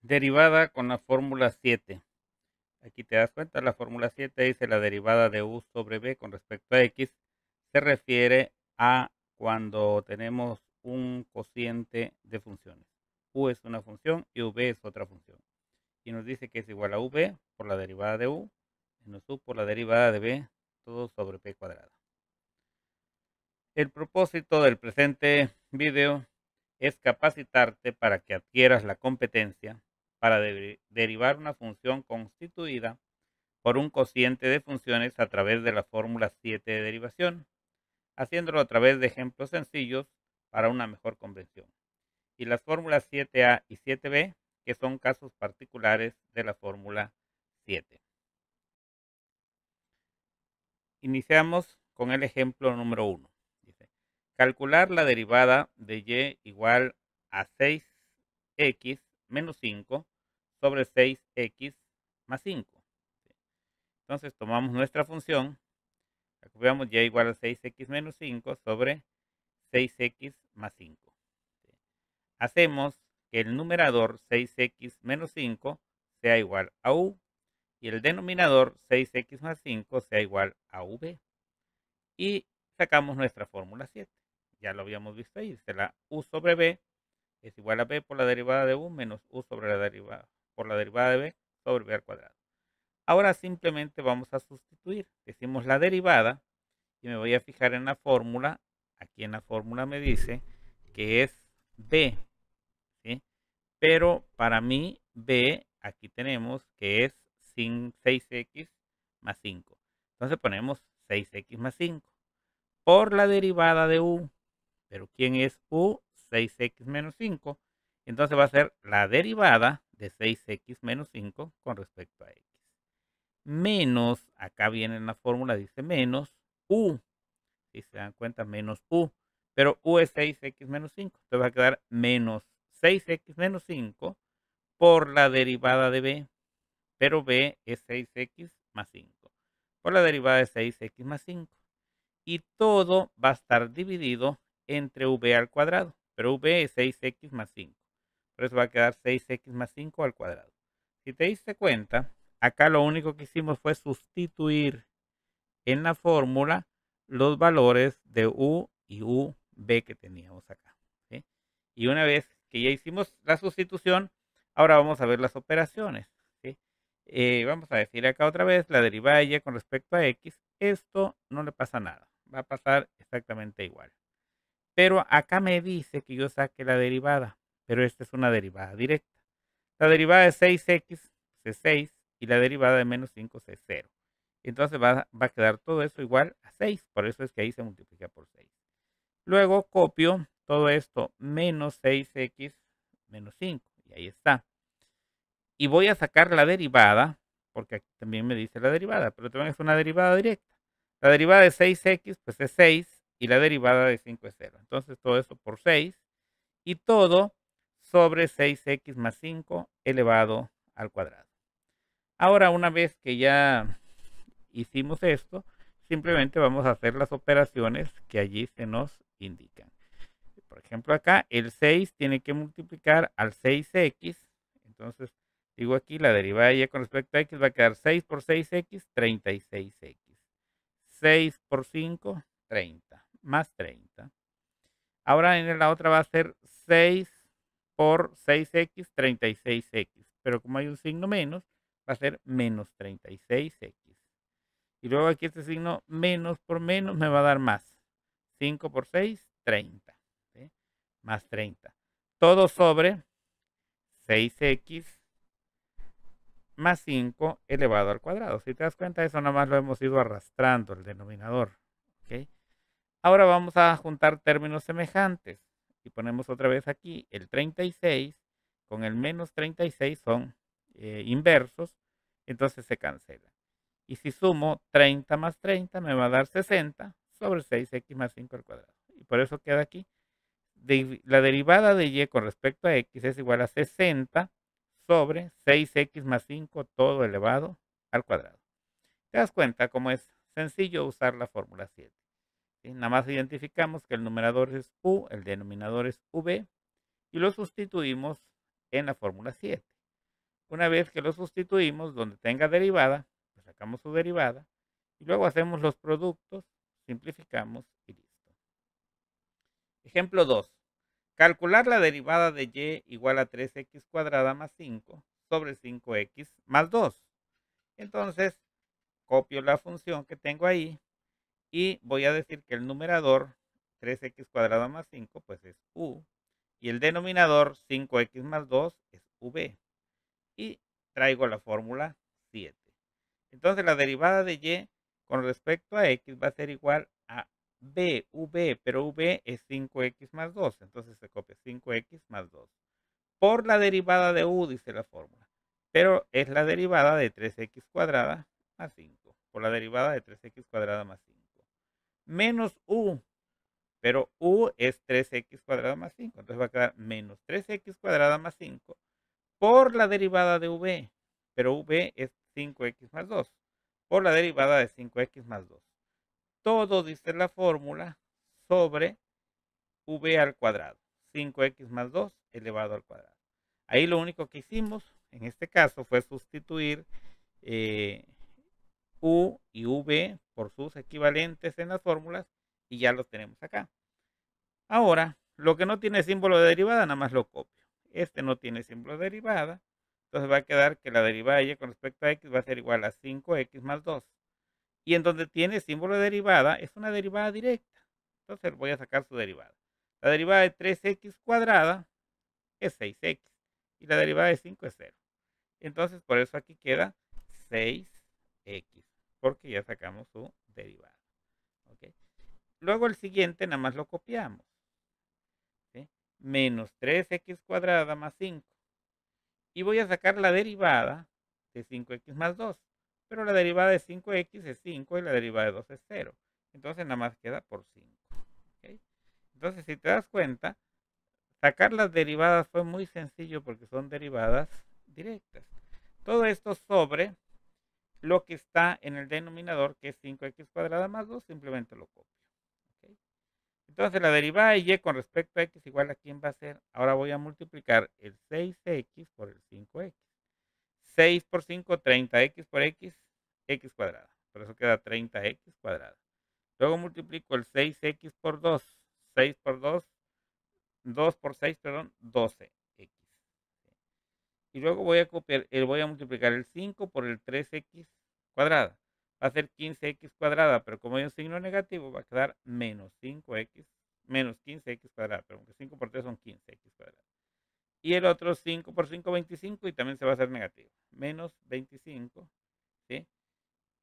Derivada con la fórmula 7. Aquí te das cuenta, la fórmula 7 dice la derivada de u sobre b con respecto a x se refiere a cuando tenemos un cociente de funciones. U es una función y v es otra función. Y nos dice que es igual a v por la derivada de u menos u por la derivada de b, todo sobre p cuadrado. El propósito del presente video es capacitarte para que adquieras la competencia para derivar una función constituida por un cociente de funciones a través de la fórmula 7 de derivación, haciéndolo a través de ejemplos sencillos para una mejor comprensión. Y las fórmulas 7a y 7b, que son casos particulares de la fórmula 7. Iniciamos con el ejemplo número 1. Dice, calcular la derivada de y igual a 6x menos 5 sobre 6x más 5. Entonces tomamos nuestra función, calculamos y igual a 6x menos 5 sobre 6x más 5. Hacemos que el numerador 6x menos 5 sea igual a u y el denominador 6x más 5 sea igual a v. Y sacamos nuestra fórmula 7. Ya lo habíamos visto ahí. Dice la u sobre b es igual a b por la derivada de u menos u sobre la derivada por la derivada de b sobre b al cuadrado. Ahora simplemente vamos a sustituir. Decimos la derivada y me voy a fijar en la fórmula. Aquí en la fórmula me dice que es b, ¿sí? Pero para mí b, aquí tenemos que es sin 6x más 5. Entonces ponemos 6x más 5 por la derivada de u. Pero ¿quién es u? 6x menos 5. Entonces va a ser la derivada de 6x menos 5 con respecto a x. Menos, acá viene en la fórmula, dice menos u. Si se dan cuenta, menos u. Pero u es 6x menos 5. Entonces va a quedar menos 6x menos 5 por la derivada de b. Pero b es 6x más 5. Por la derivada de 6x más 5. Y todo va a estar dividido entre v al cuadrado. Pero v es 6x más 5. Por eso va a quedar 6x más 5 al cuadrado. Si te diste cuenta, acá lo único que hicimos fue sustituir en la fórmula los valores de u y uv que teníamos acá, ¿sí? Y una vez que ya hicimos la sustitución, ahora vamos a ver las operaciones, ¿sí? Vamos a decir acá otra vez la derivada de y con respecto a x. Esto no le pasa nada, va a pasar exactamente igual. Pero acá me dice que yo saque la derivada, pero esta es una derivada directa. La derivada de 6x es 6 y la derivada de menos 5 es 0. Entonces va a quedar todo eso igual a 6. Por eso es que ahí se multiplica por 6. Luego copio todo esto menos 6x menos 5. Y ahí está. Y voy a sacar la derivada, porque aquí también me dice la derivada, pero también es una derivada directa. La derivada de 6x pues es 6 y la derivada de 5 es 0. Entonces todo eso por 6 y todo sobre 6x más 5 elevado al cuadrado. Ahora, una vez que ya hicimos esto, simplemente vamos a hacer las operaciones que allí se nos indican. Por ejemplo, acá el 6 tiene que multiplicar al 6x. Entonces, digo aquí la derivada de y con respecto a x va a quedar 6 por 6x, 36x. 6 por 5, 30, más 30. Ahora en la otra va a ser 6 por 6x, 36x. Pero como hay un signo menos, va a ser menos 36x. Y luego aquí este signo menos por menos me va a dar más. 5 por 6, 30. ¿Sí? Más 30. Todo sobre 6x más 5 elevado al cuadrado. Si te das cuenta, eso nada más lo hemos ido arrastrando, el denominador. ¿Okay? Ahora vamos a juntar términos semejantes. Y ponemos otra vez aquí el 36 con el menos 36 son inversos. Entonces se cancela. Y si sumo 30 más 30 me va a dar 60 sobre 6x más 5 al cuadrado. Y por eso queda aquí. La derivada de y con respecto a x es igual a 60 sobre 6x más 5 todo elevado al cuadrado. ¿Te das cuenta cómo es sencillo usar la fórmula 7? ¿Sí? Nada más identificamos que el numerador es u, el denominador es v y lo sustituimos en la fórmula 7. Una vez que lo sustituimos, donde tenga derivada, pues sacamos su derivada y luego hacemos los productos, simplificamos y listo. Ejemplo 2. Calcular la derivada de y igual a 3x cuadrada más 5 sobre 5x más 2. Entonces, copio la función que tengo ahí y voy a decir que el numerador 3x cuadrada más 5 pues es u y el denominador 5x más 2 es v y traigo la fórmula 7. Entonces la derivada de y con respecto a x va a ser igual a v, pero v es 5x más 2, entonces se copia 5x más 2 por la derivada de u, dice la fórmula, pero es la derivada de 3x cuadrada más 5, por la derivada de 3x cuadrada más 5, menos u, pero u es 3x cuadrada más 5, entonces va a quedar menos 3x cuadrada más 5 por la derivada de v, pero v es 5x más 2, por la derivada de 5x más 2. Todo, dice la fórmula, sobre v al cuadrado, 5x más 2 elevado al cuadrado. Ahí lo único que hicimos, en este caso, fue sustituir u y v por sus equivalentes en las fórmulas y ya los tenemos acá. Ahora, lo que no tiene símbolo de derivada, nada más lo copio. Este no tiene símbolo de derivada, entonces va a quedar que la derivada de y con respecto a x va a ser igual a 5x más 2. Y en donde tiene símbolo de derivada, es una derivada directa. Entonces voy a sacar su derivada. La derivada de 3x cuadrada es 6x. Y la derivada de 5 es 0. Entonces, por eso aquí queda 6x. Porque ya sacamos su derivada. ¿Okay? Luego el siguiente nada más lo copiamos. ¿Sí? Menos 3x cuadrada más 5. Y voy a sacar la derivada de 5x más 2. Pero la derivada de 5x es 5 y la derivada de 2 es 0. Entonces nada más queda por 5. ¿Okay? Entonces, si te das cuenta, sacar las derivadas fue muy sencillo porque son derivadas directas. Todo esto sobre lo que está en el denominador, que es 5x cuadrada más 2, simplemente lo copio. ¿Okay? Entonces la derivada de y con respecto a x igual a quién va a ser. Ahora voy a multiplicar el 6x por el 5x. 6 por 5, 30x por x, x cuadrada. Por eso queda 30x cuadrada. Luego multiplico el 6x por 2. 6 por 2, 2 por 6, perdón, 12x. Y luego voy a multiplicar el 5 por el 3x cuadrada. Va a ser 15x cuadrada, pero como hay un signo negativo, va a quedar menos 5x, menos 15x cuadrada, pero aunque 5 por 3 son 15x cuadrada. Y el otro 5 por 5, 25, y también se va a hacer negativo. Menos 25, ¿sí?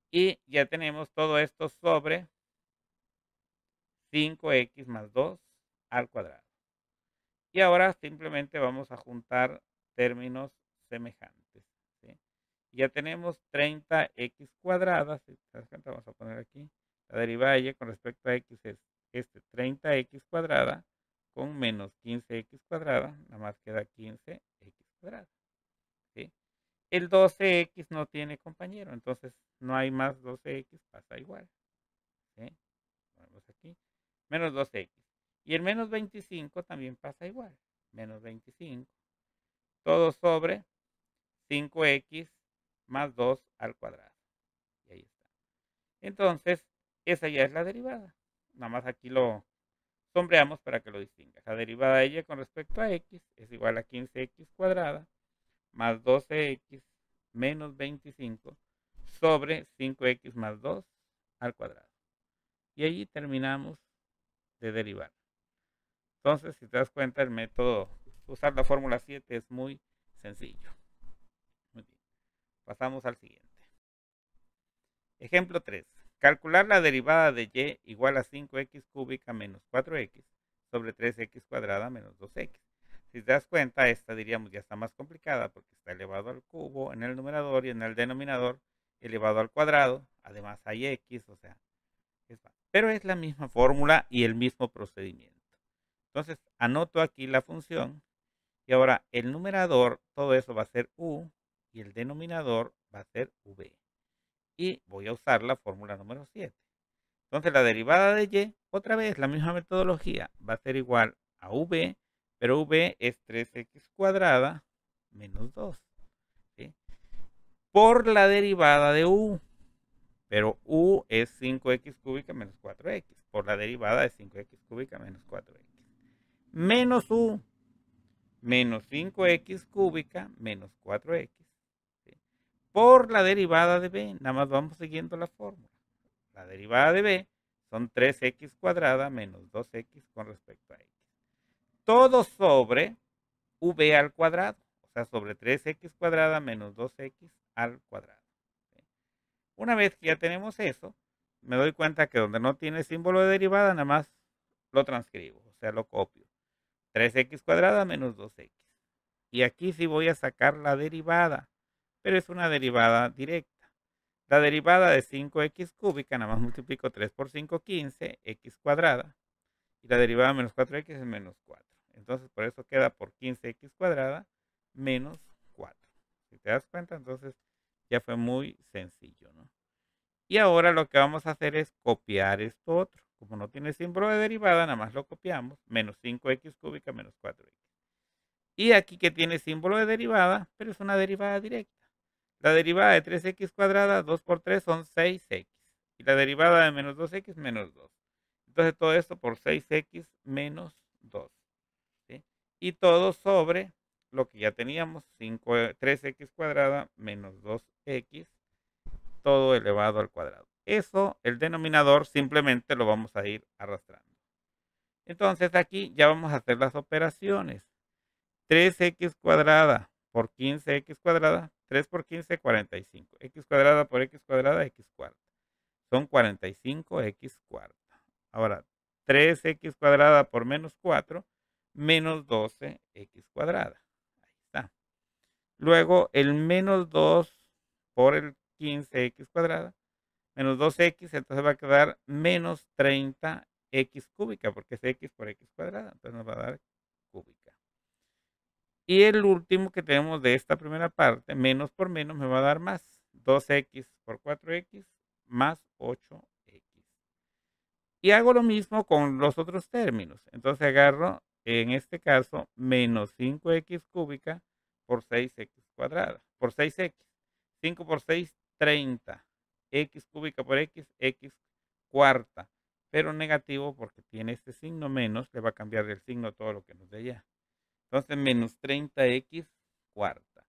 Y ya tenemos todo esto sobre 5x más 2 al cuadrado. Y ahora simplemente vamos a juntar términos semejantes, ¿sí? Ya tenemos 30x cuadrada, si te das cuenta, vamos a poner aquí, la derivada de y con respecto a x es 30x cuadrada con menos 15x cuadrada, nada más queda 15x cuadrada, ¿sí? El 12x no tiene compañero, entonces no hay más 12x, pasa igual, ¿sí? Ponemos aquí, menos 12x. Y el menos 25 también pasa igual, menos 25. Todo sobre 5x más 2 al cuadrado. Y ahí está. Entonces, esa ya es la derivada. Nada más aquí lo sombreamos para que lo distinga. La derivada de y con respecto a x es igual a 15x cuadrada más 12x menos 25 sobre 5x más 2 al cuadrado. Y ahí terminamos de derivar. Entonces, si te das cuenta, el método, usar la fórmula 7 es muy sencillo. Muy bien. Pasamos al siguiente. Ejemplo 3. Calcular la derivada de y igual a 5x cúbica menos 4x sobre 3x cuadrada menos 2x. Si te das cuenta, esta diríamos ya está más complicada porque está elevado al cubo en el numerador y en el denominador elevado al cuadrado. Además hay x, o sea, pero es la misma fórmula y el mismo procedimiento. Entonces, anoto aquí la función y ahora el numerador, todo eso va a ser u y el denominador va a ser v. Y voy a usar la fórmula número 7. Entonces la derivada de y, otra vez la misma metodología, va a ser igual a v, pero v es 3x cuadrada menos 2. ¿Sí? por la derivada de u. Pero u es 5x cúbica menos 4x. Por la derivada de 5x cúbica menos 4x. Menos u. Menos 5x cúbica menos 4x. ¿Sí? Por la derivada de b. Nada más vamos siguiendo la fórmula. La derivada de b son 3x cuadrada menos 2x con respecto a x. Todo sobre v al cuadrado. O sea, sobre 3x cuadrada menos 2x al cuadrado. ¿Sí? Una vez que ya tenemos eso, me doy cuenta que donde no tiene símbolo de derivada, nada más lo transcribo. O sea, lo copio. 3x cuadrada menos 2x. Y aquí sí voy a sacar la derivada, pero es una derivada directa. La derivada de 5x cúbica, nada más multiplico 3 por 5, 15, x cuadrada. Y la derivada de menos 4x es menos 4. Entonces, por eso queda por 15x cuadrada menos 4. Si te das cuenta, entonces ya fue muy sencillo, ¿no? Y ahora lo que vamos a hacer es copiar esto otro. Como no tiene símbolo de derivada, nada más lo copiamos. Menos 5x cúbica menos 4x. Y aquí que tiene símbolo de derivada, pero es una derivada directa. La derivada de 3x cuadrada, 2 por 3 son 6x. Y la derivada de menos 2x, menos 2. Entonces todo esto por 6x menos 2. ¿Sí? Y todo sobre lo que ya teníamos, 3x cuadrada menos 2x, todo elevado al cuadrado. Eso, el denominador, simplemente lo vamos a ir arrastrando. Entonces aquí ya vamos a hacer las operaciones. 3x cuadrada por 15x cuadrada, 3 por 15, 45. X cuadrada por x cuadrada, x cuarta. Son 45x cuarta. Ahora, 3x cuadrada por menos 4, menos 12x cuadrada. Ahí está. Luego, el menos 2 por el 15x cuadrada, menos 2x, entonces va a quedar menos 30x cúbica, porque es x por x cuadrada. Entonces nos va a dar cúbica. Y el último que tenemos de esta primera parte, menos por menos, me va a dar más. 2x por 4x más 8x. Y hago lo mismo con los otros términos. Entonces agarro, en este caso, menos 5x cúbica por 6x cuadrada. Por 6x. 5 por 6, 30. X cúbica por x, x cuarta. Pero negativo porque tiene este signo menos, le va a cambiar el signo todo lo que nos dé allá. Entonces, menos 30x cuarta.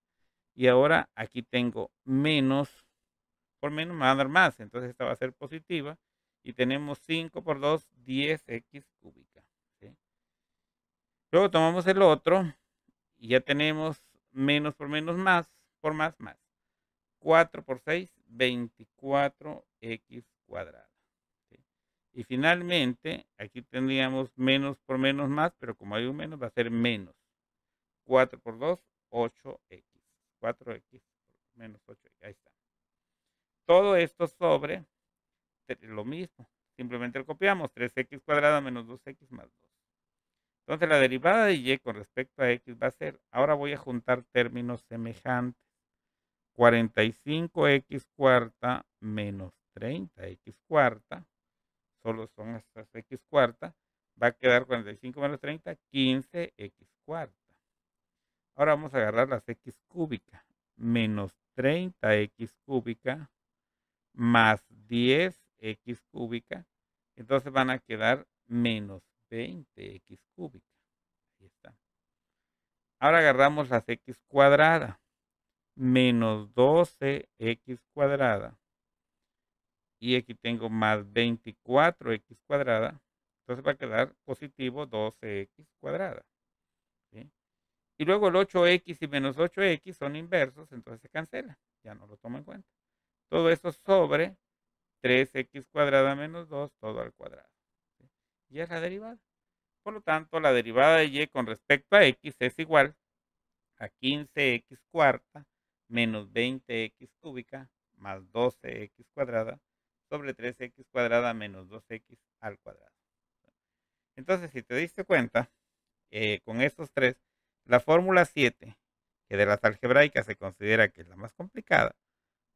Y ahora aquí tengo menos, por menos me va a dar más. Entonces, esta va a ser positiva. Y tenemos 5 por 2, 10x cúbica. ¿Sí? Luego tomamos el otro. Y ya tenemos menos por menos más, por más, más. 4 por 6, 24x cuadrada. ¿Sí? Y finalmente, aquí tendríamos menos por menos más, pero como hay un menos, va a ser menos. 4 por 2, 8x. 4x menos 8x. Ahí está. Todo esto sobre lo mismo. Simplemente lo copiamos. 3x cuadrada menos 2x más 2. Entonces la derivada de y con respecto a x va a ser, ahora voy a juntar términos semejantes. 45x cuarta menos 30x cuarta. Solo son estas x cuarta. Va a quedar 45 menos 30, 15x cuarta. Ahora vamos a agarrar las x cúbica, menos 30x cúbica, más 10x cúbica. Entonces van a quedar menos 20x cúbica. Ahí está. Ahora agarramos las x cuadrada, menos 12x cuadrada. Y aquí tengo más 24x cuadrada. Entonces va a quedar positivo 12x cuadrada. ¿Sí? Y luego el 8x y menos 8x son inversos, entonces se cancela. Ya no lo tomo en cuenta. Todo esto sobre 3x cuadrada menos 2, todo al cuadrado. ¿Sí? Y es la derivada. Por lo tanto, la derivada de y con respecto a x es igual a 15x cuarta menos 20x cúbica más 12x cuadrada sobre 3x cuadrada menos 2x al cuadrado. Entonces, si te diste cuenta, con estos tres, la fórmula 7, que de las algebraicas se considera que es la más complicada,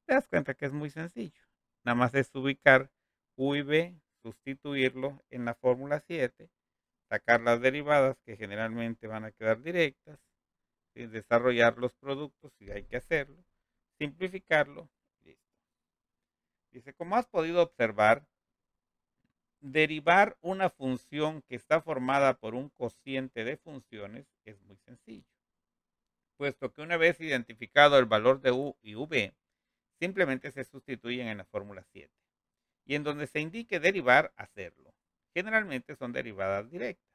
te das cuenta que es muy sencillo. Nada más es ubicar u y b, sustituirlo en la fórmula 7, sacar las derivadas que generalmente van a quedar directas, y desarrollar los productos si hay que hacerlo. simplificarlo. Listo. Dice, como has podido observar, derivar una función que está formada por un cociente de funciones es muy sencillo, puesto que una vez identificado el valor de u y v, simplemente se sustituyen en la fórmula 7. Y en donde se indique derivar, hacerlo. Generalmente son derivadas directas.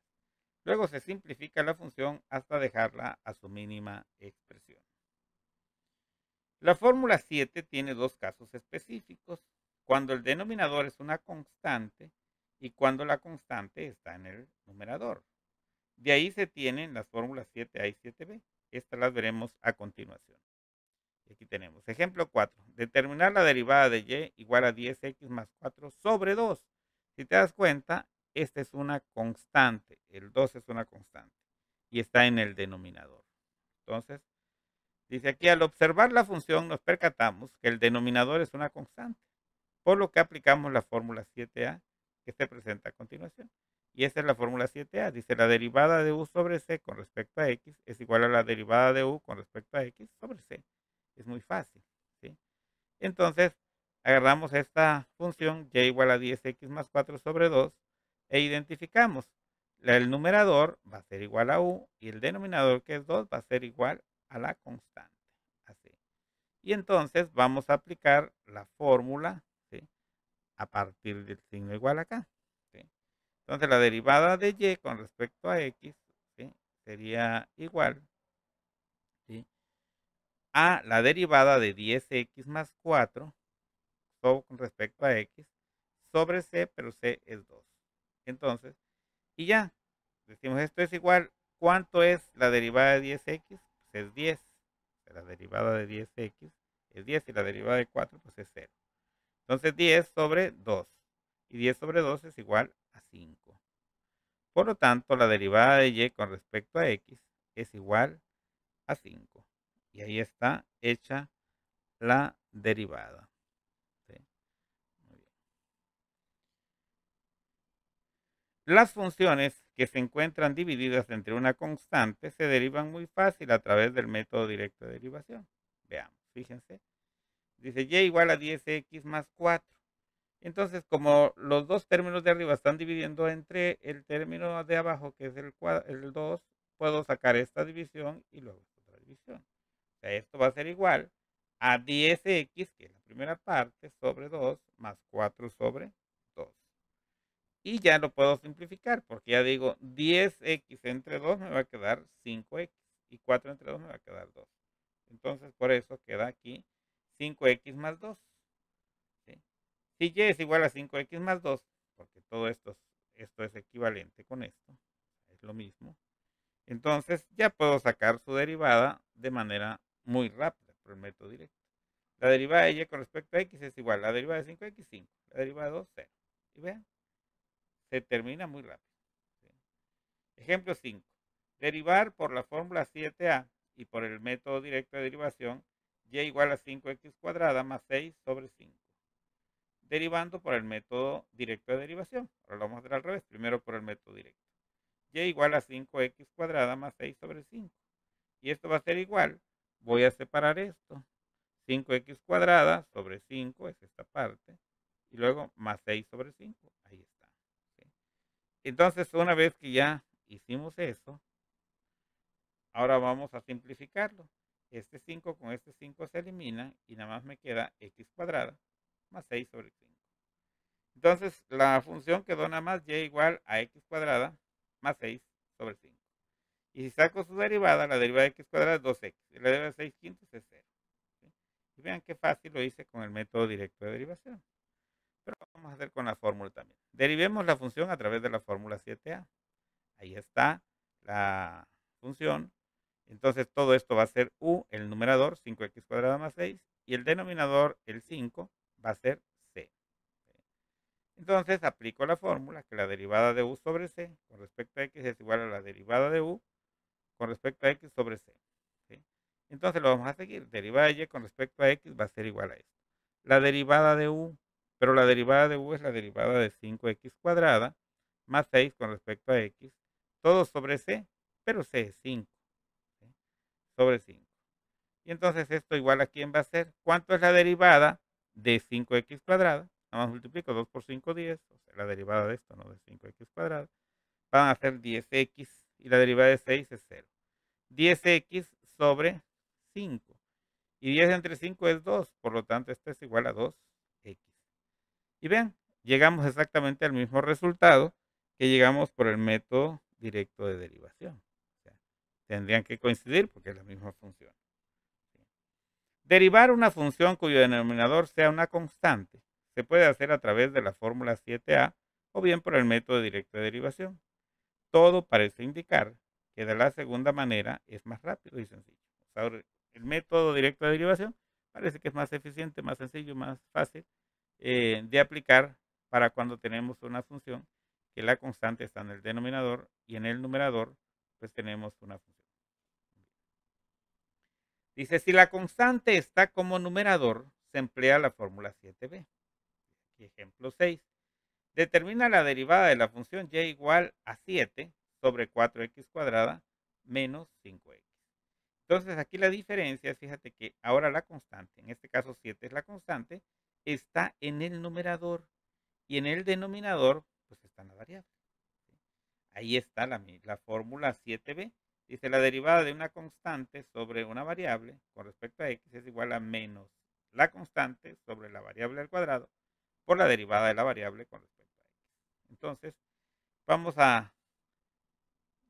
Luego se simplifica la función hasta dejarla a su mínima expresión. La fórmula 7 tiene dos casos específicos, cuando el denominador es una constante y cuando la constante está en el numerador. De ahí se tienen las fórmulas 7a y 7b. Estas las veremos a continuación. Y aquí tenemos ejemplo 4. Determinar la derivada de y igual a 10x más 4 sobre 2. Si te das cuenta, esta es una constante. El 2 es una constante y está en el denominador. Entonces, dice aquí, al observar la función nos percatamos que el denominador es una constante, por lo que aplicamos la fórmula 7a que se presenta a continuación. Y esta es la fórmula 7a. Dice, la derivada de u sobre c con respecto a x es igual a la derivada de u con respecto a x sobre c. Es muy fácil, ¿sí? Entonces, agarramos esta función y igual a 10x más 4 sobre 2 e identificamos. El numerador va a ser igual a u y el denominador, que es 2, va a ser igual a la constante. Así. Y entonces vamos a aplicar la fórmula, ¿sí?, a partir del signo igual acá, ¿sí? Entonces la derivada de y con respecto a x, ¿sí?, sería igual, ¿sí?, a la derivada de 10x más 4 con respecto a x sobre c, pero c es 2. Entonces, y ya, decimos esto es igual, ¿cuánto es la derivada de 10x? Pues es 10. La derivada de 10x es 10 y la derivada de 4 pues es 0. Entonces 10 sobre 2. Y 10 sobre 2 es igual a 5. Por lo tanto, la derivada de y con respecto a x es igual a 5. Y ahí está hecha la derivada. ¿Sí? Muy bien. Las funciones que se encuentran divididas entre una constante se derivan muy fácil a través del método directo de derivación. Veamos, fíjense. Dice y igual a 10x más 4. Entonces, como los dos términos de arriba están dividiendo entre el término de abajo, que es el 2, puedo sacar esta división y luego esta otra división. O sea, esto va a ser igual a 10x, que es la primera parte, sobre 2, más 4 sobre 2. Y ya lo puedo simplificar, porque ya digo, 10x entre 2 me va a quedar 5x, y 4 entre 2 me va a quedar 2. Entonces, por eso queda aquí 5x más 2. ¿Sí? Si y es igual a 5x más 2, porque todo esto es equivalente con esto, es lo mismo, entonces ya puedo sacar su derivada de manera muy rápida por el método directo. La derivada de y con respecto a x es igual a la derivada de 5x, 5. La derivada de 2, 0. Y vean, se termina muy rápido. ¿Sí? Ejemplo 5. Derivar por la fórmula 7a y por el método directo de derivación y igual a 5x cuadrada más 6 sobre 5. Derivando por el método directo de derivación. Ahora lo vamos a hacer al revés. Primero por el método directo. Y igual a 5x cuadrada más 6 sobre 5. Y esto va a ser igual. Voy a separar esto. 5x cuadrada sobre 5 es esta parte. Y luego más 6 sobre 5. Ahí está. ¿Sí? Entonces, una vez que ya hicimos eso, ahora vamos a simplificarlo. Este 5 con este 5 se elimina y nada más me queda x cuadrada más 6 sobre 5. Entonces, la función quedó nada más y igual a x cuadrada más 6 sobre 5. Y si saco su derivada, la derivada de x cuadrada es 2x. Y la derivada de 6 quintos es 0. ¿Sí? Y vean qué fácil lo hice con el método directo de derivación. Pero vamos a hacer con la fórmula también. Derivemos la función a través de la fórmula 7a. Ahí está la función. Entonces todo esto va a ser u, el numerador, 5x cuadrada más 6. Y el denominador, el 5, va a ser c. Entonces aplico la fórmula que la derivada de u sobre c con respecto a x es igual a la derivada de u con respecto a x sobre c. ¿Sí? Entonces lo vamos a seguir. Derivada de y con respecto a x va a ser igual a esto. La derivada de u, pero la derivada de u es la derivada de 5x cuadrada más 6 con respecto a x, todo sobre c, pero c es 5. ¿Sí? Sobre 5. Y entonces esto igual a quién va a ser. ¿Cuánto es la derivada de 5x cuadrada? Nada más multiplico 2 por 5, 10. O sea, la derivada de esto, ¿no? De 5x cuadrada. Van a ser 10x y la derivada de 6 es 0. 10x sobre 5. Y 10 entre 5 es 2. Por lo tanto, esto es igual a 2x. Y vean, llegamos exactamente al mismo resultado que llegamos por el método directo de derivación. O sea, tendrían que coincidir porque es la misma función. Derivar una función cuyo denominador sea una constante se puede hacer a través de la fórmula 7a o bien por el método directo de derivación. Todo parece indicar que de la segunda manera es más rápido y sencillo. O sea, el método directo de derivación parece que es más eficiente, más sencillo, más fácil de aplicar para cuando tenemos una función que la constante está en el denominador y en el numerador pues tenemos una función. Dice, si la constante está como numerador, se emplea la fórmula 7b. Aquí ejemplo 6. Determina la derivada de la función y igual a 7 sobre 4x cuadrada menos 5x. Entonces aquí la diferencia, fíjate que ahora la constante, en este caso 7 es la constante, está en el numerador y en el denominador pues está la variable. Ahí está la fórmula 7b. Dice la derivada de una constante sobre una variable con respecto a x es igual a menos la constante sobre la variable al cuadrado por la derivada de la variable con respecto a x. Entonces, vamos a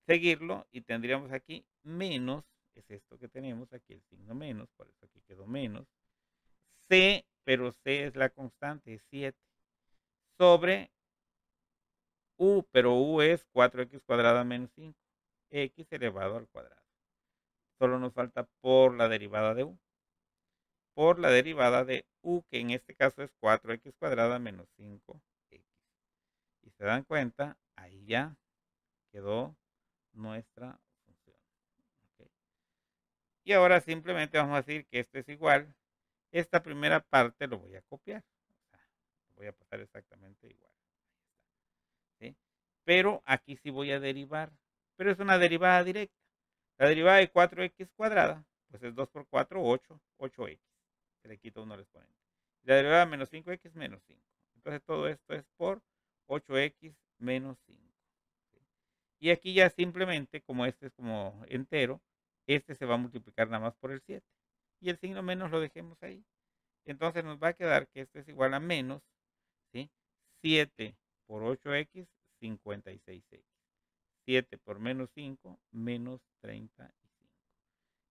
seguirlo y tendríamos aquí menos, es esto que tenemos aquí, el signo menos, por eso aquí quedó menos, c, pero c es la constante, es 7, sobre u, pero u es 4x cuadrada menos 5, x elevado al cuadrado. Solo nos falta por la derivada de u. Por la derivada de u, que en este caso es 4x cuadrada menos 5x. Y se dan cuenta, ahí ya quedó nuestra función. ¿Okay? Y ahora simplemente vamos a decir que esto es igual. Esta primera parte lo voy a copiar. O sea, lo voy a pasar exactamente igual. ¿Sí? Pero aquí sí voy a derivar. Pero es una derivada directa. La derivada de 4x cuadrada, pues es 2 por 4, 8, 8x. Se le quita uno al exponente. La derivada de menos 5x menos 5. Entonces todo esto es por 8x menos 5. ¿Sí? Y aquí ya simplemente, como este es como entero, este se va a multiplicar nada más por el 7. Y el signo menos lo dejemos ahí. Entonces nos va a quedar que esto es igual a menos, ¿sí? 7 por 8x, 56x. 7 por menos 5, menos 35.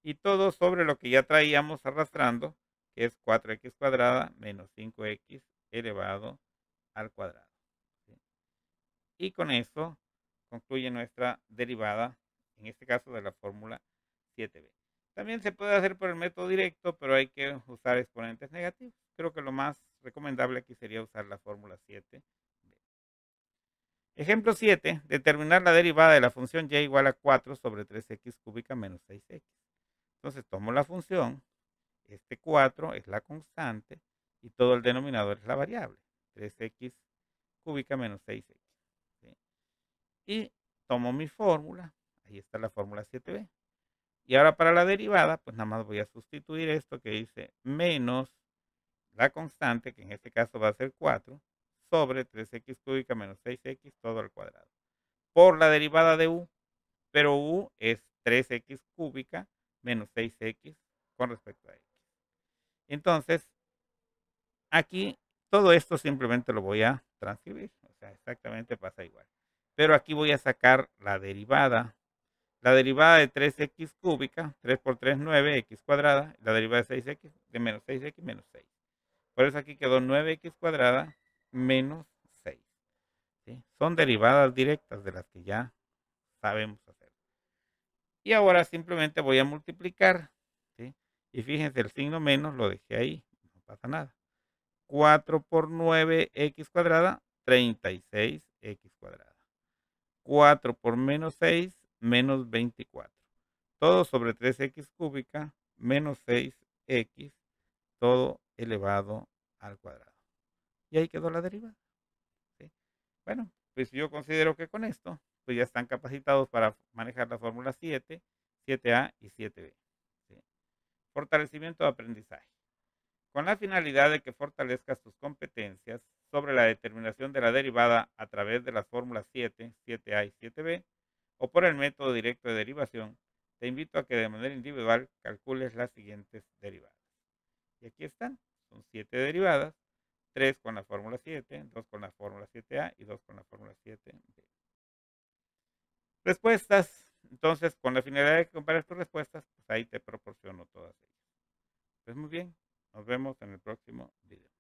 Y todo sobre lo que ya traíamos arrastrando, que es 4x cuadrada menos 5x elevado al cuadrado. ¿Sí? Y con eso concluye nuestra derivada, en este caso de la fórmula 7b. También se puede hacer por el método directo, pero hay que usar exponentes negativos. Creo que lo más recomendable aquí sería usar la fórmula 7b. Ejemplo 7. Determinar la derivada de la función y igual a 4 sobre 3x cúbica menos 6x. Entonces tomo la función, este 4 es la constante y todo el denominador es la variable, 3x cúbica menos 6x. ¿Sí? Y tomo mi fórmula, ahí está la fórmula 7b. Y ahora para la derivada, pues nada más voy a sustituir esto que dice menos la constante, que en este caso va a ser 4, sobre 3x cúbica menos 6x todo al cuadrado. Por la derivada de u, pero u es 3x cúbica menos 6x con respecto a x. Entonces, aquí todo esto simplemente lo voy a transcribir, o sea, exactamente pasa igual. Pero aquí voy a sacar la derivada. La derivada de 3x cúbica, 3 por 3, 9x cuadrada. La derivada de 6x, de menos 6x menos 6. Por eso aquí quedó 9x cuadrada menos 6. ¿Sí? Son derivadas directas de las que ya sabemos hacer. Y ahora simplemente voy a multiplicar. ¿Sí? Y fíjense, el signo menos lo dejé ahí, no pasa nada. 4 por 9x cuadrada, 36x cuadrada. 4 por menos 6, menos 24. Todo sobre 3x cúbica, menos 6x, todo elevado al cuadrado. Y ahí quedó la derivada. ¿Sí? Bueno, pues yo considero que con esto, pues ya están capacitados para manejar la fórmula 7, 7a y 7b. ¿Sí? Fortalecimiento de aprendizaje. Con la finalidad de que fortalezcas tus competencias sobre la determinación de la derivada a través de las fórmulas 7, 7a y 7b, o por el método directo de derivación, te invito a que de manera individual calcules las siguientes derivadas. Y aquí están, son 7 derivadas, 3 con la fórmula 7, 2 con la fórmula 7a y 2 con la fórmula 7b. Respuestas. Entonces, con la finalidad de que compares tus respuestas, pues ahí te proporciono todas ellas. Pues muy bien, nos vemos en el próximo video.